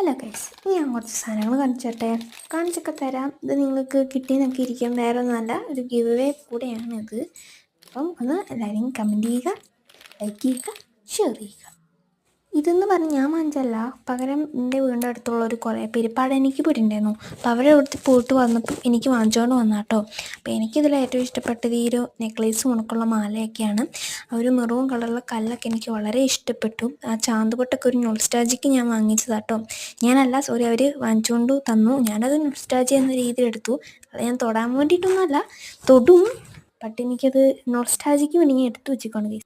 Hello guys, ഞാൻ കുറച്ച് സാധനങ്ങൾ കാണിച്ചൊക്കെ തരാം. ഇത് നിങ്ങൾക്ക് കിട്ടിയെന്നൊക്കെ ഇരിക്കും, വേറെ ഒന്നുമല്ല, ഒരു ഗിവ് അവേ കൂടെയാണ് ഇത്. അപ്പം ഒന്ന് എല്ലാവരും കമൻറ്റ് ചെയ്യുക, ലൈക്ക് ചെയ്യുക, ഷെയർ ചെയ്യുക. ഇതെന്ന് പറഞ്ഞ് ഞാൻ വാങ്ങിച്ചല്ല, പകരം എൻ്റെ വീടിൻ്റെ അടുത്തുള്ളൊരു കുറേ പെരുപ്പാട് എനിക്ക് പോയിട്ടുണ്ടായിരുന്നു. അപ്പോൾ അവരുടെ അടുത്ത് പോയിട്ട് വന്നപ്പോൾ എനിക്ക് വാങ്ങിച്ചുകൊണ്ട് വന്ന കേട്ടോ. അപ്പോൾ എനിക്കിതിൽ ഏറ്റവും ഇഷ്ടപ്പെട്ടത് ഈ ഒരു നെക്ലേസ് ഉണക്കുള്ള മാലയൊക്കെയാണ്. ആ ഒരു മെറൂൺ കളറുള്ള കല്ലൊക്കെ എനിക്ക് വളരെ ഇഷ്ടപ്പെട്ടു. ആ ചാന്തുപൊട്ടൊക്കെ ഒരു നൊൾസ്റ്റാൾജിക്ക് ഞാൻ വാങ്ങിച്ചതാട്ടോ. സോറി, അവർ വാങ്ങിച്ചുകൊണ്ട് തന്നു. ഞാനത് നൊൾസ്റ്റാൾജി എന്ന രീതിയിൽ എടുത്തു. അത് ഞാൻ തൊടാൻ വേണ്ടിയിട്ടൊന്നുമല്ല, തൊടും, ബട്ട് എനിക്കത് നൊൾസ്റ്റാൾജിക്ക് വേണ്ടി ഞാൻ എടുത്തു വെച്ചിരിക്കുകയാണ്.